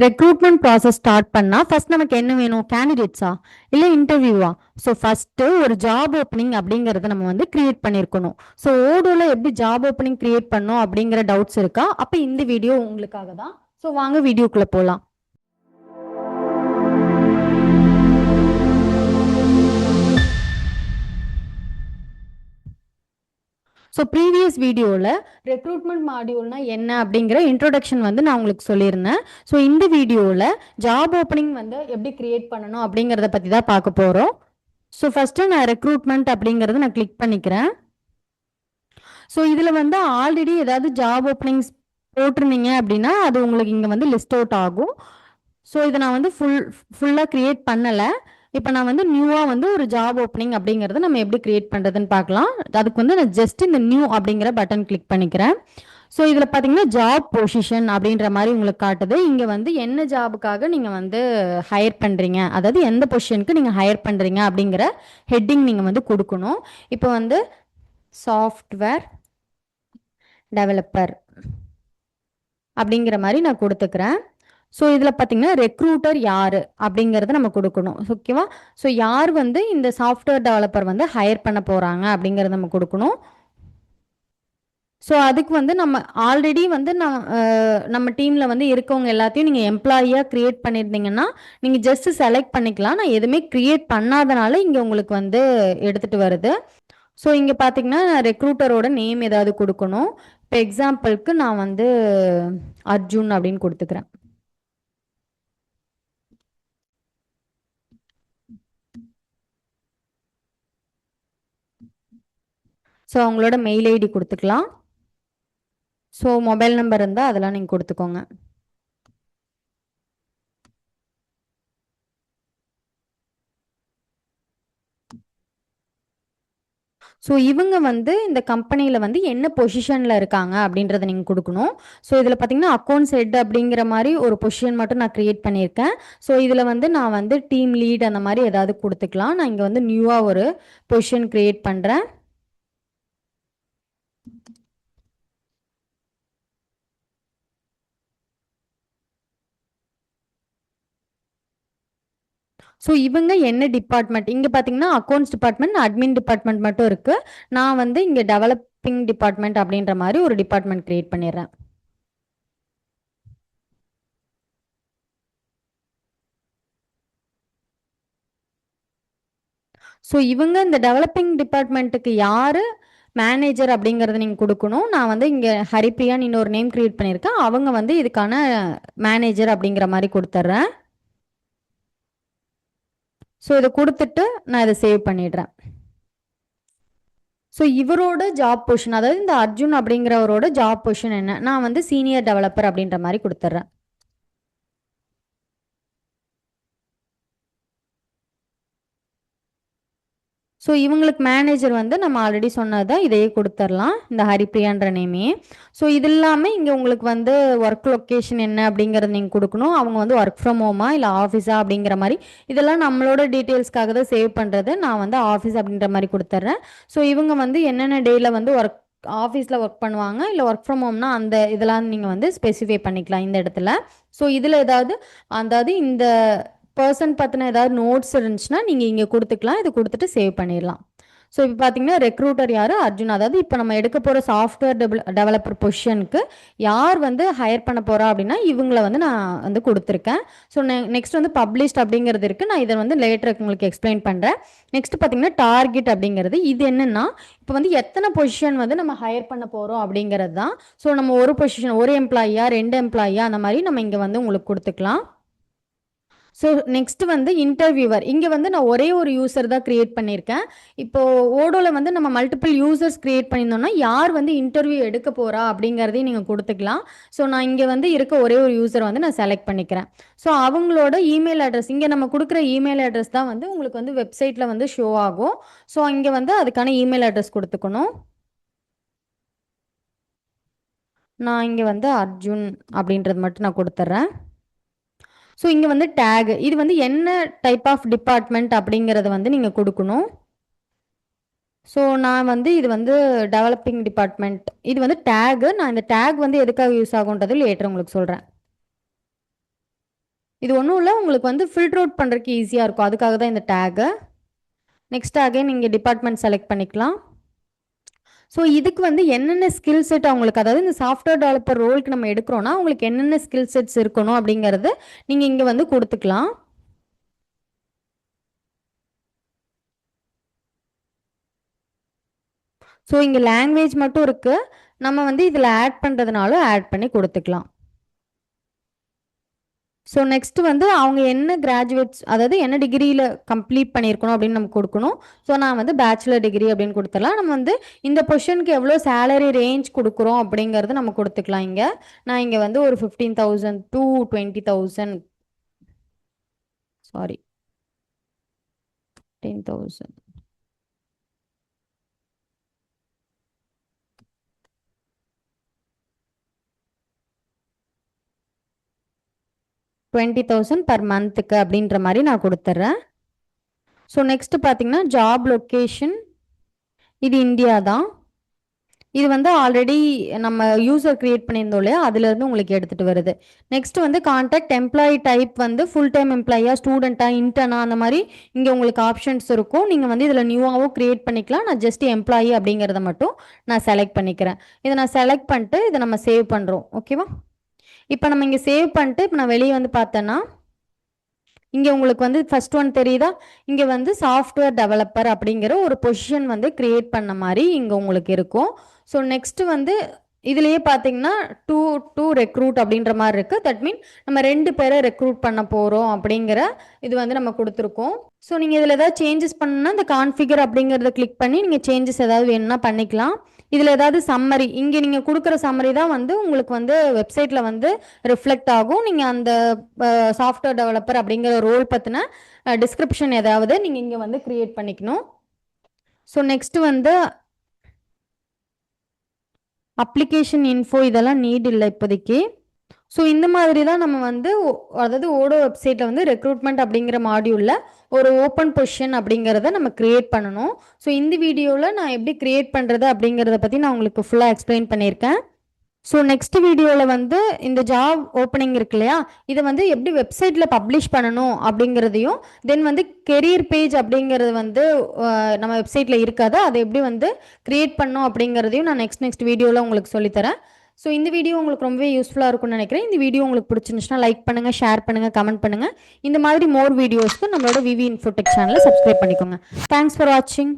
Recruitment process start பண்ணா first நமக்கு என்ன வேணும்? கேண்டிடேட்ஸா இல்ல இன்டர்வியூவா? ஸோ ஃபர்ஸ்ட் ஒரு ஜாப் ஓப்பனிங் அப்படிங்கறத நம்ம வந்து கிரியேட் பண்ணிருக்கணும். ஸோ ஓடோல எப்படி ஜாப் ஓப்பனிங் கிரியேட் பண்ணோம் அப்படிங்கிற டவுட்ஸ் இருக்கா? அப்ப இந்த வீடியோ உங்களுக்காக தான். ஸோ வாங்க வீடியோக்குள்ள போலாம். ஸோ ப்ரீவியஸ் வீடியோவில் ரெக்ரூட்மெண்ட் மாடியூல்னா என்ன அப்படிங்கிற இன்ட்ரோடக்ஷன் வந்து நான் உங்களுக்கு சொல்லியிருந்தேன். ஸோ இந்த வீடியோவில் ஜாப் ஓப்பனிங் வந்து எப்படி கிரியேட் பண்ணணும் அப்படிங்கிறத பற்றி தான் பார்க்க போகிறோம். ஸோ ஃபஸ்ட்டு நான் ரெக்ரூட்மெண்ட் அப்படிங்கிறத நான் கிளிக் பண்ணிக்கிறேன். ஸோ இதில் வந்து ஆல்ரெடி ஏதாவது ஜாப் ஓப்பனிங்ஸ் போட்டிருந்தீங்க அப்படின்னா அது உங்களுக்கு இங்கே வந்து லிஸ்ட் அவுட் ஆகும். ஸோ இதை நான் வந்து ஃபுல்லாக கிரியேட் பண்ணலை. இப்போ நான் வந்து நியூவாக வந்து ஒரு ஜாப் ஓப்பனிங் அப்படிங்கிறத நம்ம எப்படி கிரியேட் பண்ணுறதுன்னு பார்க்கலாம். அதுக்கு வந்து நான் ஜஸ்ட் இந்த நியூ அப்படிங்கிற பட்டன் கிளிக் பண்ணிக்கிறேன். ஸோ இதில் பார்த்தீங்கன்னா ஜாப் பொசிஷன் அப்படின்ற மாதிரி உங்களுக்கு காட்டுது. இங்கே வந்து என்ன ஜாபுக்காக நீங்கள் வந்து ஹையர் பண்ணுறீங்க, அதாவது எந்த பொசிஷனுக்கு நீங்கள் ஹையர் பண்ணுறீங்க அப்படிங்கிற ஹெட்டிங் நீங்கள் வந்து கொடுக்கணும். இப்போ வந்து சாஃப்ட்வேர் டெவலப்பர் அப்படிங்கிற மாதிரி நான் கொடுத்துக்கிறேன். ஸோ இதில் பார்த்தீங்கன்னா ரெக்ரூட்டர் யார் அப்படிங்கிறத நம்ம கொடுக்கணும். ஓகேவா? ஸோ யார் வந்து இந்த சாஃப்ட்வேர் டெவலப்பர் வந்து ஹையர் பண்ண போகிறாங்க அப்படிங்கிறத நம்ம கொடுக்கணும். ஸோ அதுக்கு வந்து நம்ம ஆல்ரெடி வந்து நம்ம டீமில் வந்து இருக்கவங்க எல்லாத்தையும் நீங்கள் எம்ப்ளாயியாக க்ரியேட் பண்ணியிருந்தீங்கன்னா நீங்கள் ஜஸ்ட் செலக்ட் பண்ணிக்கலாம். நான் எதுவுமே க்ரியேட் பண்ணாதனால இங்கே உங்களுக்கு வந்து எடுத்துகிட்டு வருது. ஸோ இங்கே பார்த்தீங்கன்னா ரெக்ரூட்டரோட நேம் ஏதாவது கொடுக்கணும். இப்போ எக்ஸாம்பிளுக்கு நான் வந்து அர்ஜுன் அப்படின்னு கொடுத்துக்கிறேன். ஸோ அவங்களோட மெயில் ஐடி கொடுத்துக்கலாம். ஸோ மொபைல் நம்பர் இருந்தால் அதெல்லாம் நீங்கள் கொடுத்துக்கோங்க. ஸோ இவங்க வந்து இந்த கம்பெனியில் வந்து என்ன பொசிஷனில் இருக்காங்க அப்படின்றத நீங்கள் கொடுக்கணும். ஸோ இதில் பார்த்தீங்கன்னா அக்கௌண்ட்ஸ் ஹெட் அப்படிங்கிற மாதிரி ஒரு பொசிஷன் மட்டும் நான் க்ரியேட் பண்ணியிருக்கேன். ஸோ இதில் வந்து நான் வந்து டீம் லீட் அந்த மாதிரி ஏதாவது கொடுத்துக்கலாம். நான் இங்கே வந்து நியூவாக ஒரு பொசிஷன் க்ரியேட் பண்ணுறேன். ஸோ இவங்க என்ன டிபார்ட்மெண்ட், இங்கே பார்த்தீங்கன்னா அக்கௌண்ட்ஸ் டிபார்ட்மெண்ட், அட்மின் டிபார்ட்மெண்ட் மட்டும் இருக்குது. நான் வந்து இங்கே டெவலப்பிங் டிபார்ட்மெண்ட் அப்படின்ற மாதிரி ஒரு டிபார்ட்மெண்ட் க்ரியேட் பண்ணிடுறேன். ஸோ இவங்க இந்த டெவலப்பிங் டிபார்ட்மெண்ட்டுக்கு யார் மேனேஜர் அப்படிங்கிறத நீங்கள் கொடுக்கணும். நான் வந்து இங்கே ஹரிப்ரியான்னு இன்னொரு நேம் க்ரியேட் பண்ணியிருக்கேன். அவங்க வந்து இதுக்கான மேனேஜர் அப்படிங்கிற மாதிரி கொடுத்துட்றேன். ஸோ இதை கொடுத்துட்டு நான் இதை சேவ் பண்ணிடுறேன். ஸோ இவரோட ஜாப் பொசிஷன், அதாவது இந்த அர்ஜுன் அப்படிங்கிறவரோட ஜாப் பொசிஷன் என்ன, நான் வந்து சீனியர் டெவலப்பர் அப்படின்ற மாதிரி கொடுத்துட்றேன். ஸோ இவங்களுக்கு மேனேஜர் வந்து நம்ம ஆல்ரெடி சொன்னதை இதையே கொடுத்துடலாம், இந்த ஹரிப்ரியான்ற நேமே. ஸோ இது இல்லாமல் இங்கே உங்களுக்கு வந்து ஒர்க் லொக்கேஷன் என்ன அப்படிங்கிறத நீங்கள் கொடுக்கணும். அவங்க வந்து ஒர்க் ஃப்ரம் ஹோமா இல்லை ஆஃபீஸா அப்படிங்கிற மாதிரி இதெல்லாம் நம்மளோட டீட்டெயில்ஸ்க்காக தான் சேவ் பண்ணுறது. நான் வந்து ஆஃபீஸ் அப்படின்ற மாதிரி கொடுத்துட்றேன். ஸோ இவங்க வந்து என்னென்ன டேயில் வந்து ஆஃபீஸில் ஒர்க் பண்ணுவாங்க இல்லை ஒர்க் ஃப்ரம் ஹோம்னா அந்த இதெல்லாம் நீங்கள் வந்து ஸ்பெசிஃபை பண்ணிக்கலாம் இந்த இடத்துல. ஸோ இதில் அதாவது இந்த பர்சன் பற்றின ஏதாவது நோட்ஸ் இருந்துச்சுன்னா நீங்கள் இங்கே கொடுத்துக்கலாம். இதை கொடுத்துட்டு சேவ் பண்ணிடலாம். ஸோ இப்போ பார்த்தீங்கன்னா ரெக்ரூட்டர் யார்? அர்ஜுன். அதாவது இப்போ நம்ம எடுக்க போகிற சாஃப்ட்வேர் டெவலப்பர் பொசிஷனுக்கு யார் வந்து ஹையர் பண்ண போகிறா அப்படின்னா இவங்கள வந்து நான் வந்து கொடுத்துருக்கேன். ஸோ நெக்ஸ்ட் வந்து பப்ளிஷ்ட் அப்படிங்கிறது இருக்குது. நான் இதை வந்து லேட்டருக்கு உங்களுக்கு எக்ஸ்பிளைன் பண்ணுறேன். நெக்ஸ்ட் பார்த்தீங்கன்னா டார்கெட் அப்படிங்கிறது இது என்னென்னா இப்போ வந்து எத்தனை பொசிஷன் வந்து நம்ம ஹையர் பண்ண போகிறோம் அப்படிங்கிறது தான். ஸோ நம்ம ஒரு பொசிஷன், ஒரு எம்ப்ளாயியா 2 எம்ப்ளாயியா அந்த மாதிரி நம்ம இங்கே வந்து உங்களுக்கு கொடுத்துக்கலாம். ஸோ நெக்ஸ்ட் வந்து இன்டர்வியூவர். இங்கே வந்து நான் ஒரே ஒரு யூசர் தான் க்ரியேட் பண்ணியிருக்கேன். இப்போது ஓடோவில் வந்து நம்ம மல்டிபிள் யூசர்ஸ் க்ரியேட் பண்ணியிருந்தோம்னா யார் வந்து இன்டர்வியூ எடுக்க போகிறா அப்படிங்கிறதையும் நீங்கள் கொடுத்துக்கலாம். ஸோ நான் இங்கே வந்து இருக்க ஒரே ஒரு யூசர் வந்து நான் செலக்ட் பண்ணிக்கிறேன். ஸோ அவங்களோட இமெயில் அட்ரஸ், இங்கே நம்ம கொடுக்குற இமெயில் அட்ரஸ் தான் வந்து உங்களுக்கு வந்து வெப்சைட்டில் வந்து ஷோ ஆகும். ஸோ இங்கே வந்து அதுக்கான இமெயில் அட்ரஸ் கொடுத்துக்கணும். நான் இங்கே வந்து அர்ஜுன் அப்படின்றது மட்டும் நான் கொடுத்துட்றேன். ஸோ இங்கே வந்து டேக், இது வந்து என்ன டைப் ஆஃப் டிபார்ட்மெண்ட் அப்படிங்கிறத வந்து நீங்கள் கொடுக்கணும். ஸோ நான் வந்து இது வந்து டெவலப்பிங் டிபார்ட்மெண்ட், இது வந்து டேகு. நான் இந்த டேக் வந்து எதுக்காக யூஸ் ஆகுன்றது லேட்டர் உங்களுக்கு சொல்கிறேன். இது ஒன்றும் இல்லை, உங்களுக்கு வந்து ஃபில்டர் அவுட் பண்ணுறதுக்கு ஈஸியாக இருக்கும், அதுக்காக தான் இந்த டேகு. நெக்ஸ்ட் அகைன் நீங்கள் டிபார்ட்மெண்ட் செலக்ட் பண்ணிக்கலாம். ஸோ இதுக்கு வந்து என்னென்ன ஸ்கில் செட் அவங்களுக்கு, அதாவது இந்த சாஃப்ட்வேர் டெவலப்பர் ரோலுக்கு நம்ம எடுக்கிறோன்னா அவங்களுக்கு என்னென்ன ஸ்கில் செட்ஸ் இருக்கணும் அப்படிங்கிறது நீங்கள் இங்கே வந்து கொடுத்துக்கலாம். ஸோ இங்கே லாங்குவேஜ் மட்டும் இருக்குது, நம்ம வந்து இதில் ஆட் பண்ணுறதுனாலும் ஆட் பண்ணி கொடுத்துக்கலாம். ஸோ நெக்ஸ்ட் வந்து அவங்க என்ன கிராஜுவேட்ஸ், அதாவது என்ன டிகிரியில் கம்ப்ளீட் பண்ணியிருக்கணும் அப்படின்னு நம்ம கொடுக்கணும். ஸோ நான் வந்து பேச்சுலர் டிகிரி அப்படின்னு கொடுத்துடலாம். நம்ம வந்து இந்த பொசிஷனுக்கு எவ்வளோ சேலரி ரேஞ்ச் கொடுக்குறோம் அப்படிங்கிறது நம்ம கொடுத்துக்கலாம். இங்கே நான் இங்கே வந்து ஒரு 15,000 to 20,000, சாரி 10,000, $20,000 per மந்த்துக்கு அப்படின்ற மாதிரி நான் கொடுத்துட்றேன். ஸோ நெக்ஸ்ட் பார்த்தீங்கன்னா ஜாப் லொக்கேஷன், இது இந்தியா தான். இது வந்து ஆல்ரெடி நம்ம யூசர் கிரியேட் பண்ணியிருந்தோம் இல்லையா, அதுலேருந்து உங்களுக்கு எடுத்துகிட்டு வருது. நெக்ஸ்ட் வந்து கான்டாக்ட் எம்ப்ளாயி டைப் வந்து ஃபுல் டைம் எம்ப்ளாயியா, ஸ்டூடெண்ட்டா, இன்டர்னா, அந்த மாதிரி இங்கே உங்களுக்கு ஆப்ஷன்ஸ் இருக்கும். நீங்கள் வந்து இதில் நியூவாகவும் கிரியேட் பண்ணிக்கலாம். நான் ஜஸ்ட் எம்ப்ளாயி அப்படிங்கிறத மட்டும் நான் செலக்ட் பண்ணிக்கிறேன். இதை நான் செலக்ட் பண்ணிட்டு இதை நம்ம சேவ் பண்ணுறோம். ஓகேவா? இப்போ நம்ம இங்கே சேவ் பண்ணிட்டு இப்போ நான் வெளியே வந்து பார்த்தேன்னா இங்கே உங்களுக்கு வந்து ஃபர்ஸ்ட் ஒன் தெரியுதா, இங்கே வந்து சாஃப்ட்வேர் டெவலப்பர் அப்படிங்கிற ஒரு பொசிஷன் வந்து கிரியேட் பண்ண மாதிரி இங்கே உங்களுக்கு இருக்கும். ஸோ நெக்ஸ்ட் வந்து இதுலேயே பார்த்தீங்கன்னா டூ ரெக்ரூட் அப்படின்ற மாதிரி இருக்குது. தட் மீன் நம்ம 2 பேரை ரெக்ரூட் பண்ண போகிறோம் அப்படிங்கிற இது வந்து நம்ம கொடுத்துருக்கோம். ஸோ நீங்கள் இதில் ஏதாவது சேஞ்சஸ் பண்ணணும்னா இந்த கான்ஃபிகர் அப்படிங்கிறத கிளிக் பண்ணி நீங்கள் சேஞ்சஸ் ஏதாவது வேணும்னா பண்ணிக்கலாம். இதில் ஏதாவது சம்மரி, இங்கே நீங்கள் கொடுக்குற சம்மரி தான் வந்து உங்களுக்கு வந்து வெப்சைட்டில் வந்து ரிஃப்ளெக்ட் ஆகும். நீங்கள் அந்த சாஃப்ட்வேர் டெவலப்பர் அப்படிங்கிற ரோல் பற்றின டிஸ்கிரிப்ஷன் ஏதாவது நீங்கள் இங்கே வந்து க்ரியேட் பண்ணிக்கணும். ஸோ நெக்ஸ்ட் வந்து அப்ளிகேஷன் இன்ஃபோ, இதெல்லாம் நீட் இல்லை இப்போதைக்கு. ஸோ இந்த மாதிரி தான் நம்ம வந்து அதாவது ஓடோ வெப்சைட்டில் வந்து ரெக்ரூட்மெண்ட் அப்படிங்கிற மாடியூலில் ஒரு ஓப்பன் பொசிஷன் அப்படிங்கிறத நம்ம க்ரியேட் பண்ணணும். ஸோ இந்த வீடியோவில் நான் எப்படி க்ரியேட் பண்ணுறது அப்படிங்கிறத பற்றி நான் உங்களுக்கு ஃபுல்லாக எக்ஸ்பிளைன் பண்ணியிருக்கேன். ஸோ நெக்ஸ்ட் வீடியோவில் வந்து இந்த ஜாப் ஓப்பனிங் இருக்கு இல்லையா, இதை வந்து எப்படி வெப்சைட்டில் பப்ளிஷ் பண்ணணும் அப்படிங்கிறதையும், தென் வந்து கெரியர் பேஜ் அப்படிங்கிறது வந்து நம்ம வெப்சைட்டில் இருக்காது, அதை எப்படி வந்து க்ரியேட் பண்ணணும் அப்படிங்கிறதையும் நான் நெக்ஸ்ட் வீடியோவில் உங்களுக்கு சொல்லித்தரேன். ஸோ இந்த வீடியோ உங்களுக்கு ரொம்பவே யூஸ்ஃபுல்லாக இருக்கும்னு நினைக்கிறேன். இந்த வீடியோ உங்களுக்கு பிடிச்சிருந்துச்சுன்னா லைக் பண்ணுங்கள், ஷேர் பண்ணுங்கள், கமெண்ட் பண்ணுங்கள். இந்த மாதிரி மோர் வீடியோஸ்க்கு நம்மளோட விவி இன்ஃபோடெக் சேனலை சப்ஸ்கிரைப் பண்ணிக்கோங்க. தேங்க்ஸ் ஃபார் வாட்சிங்.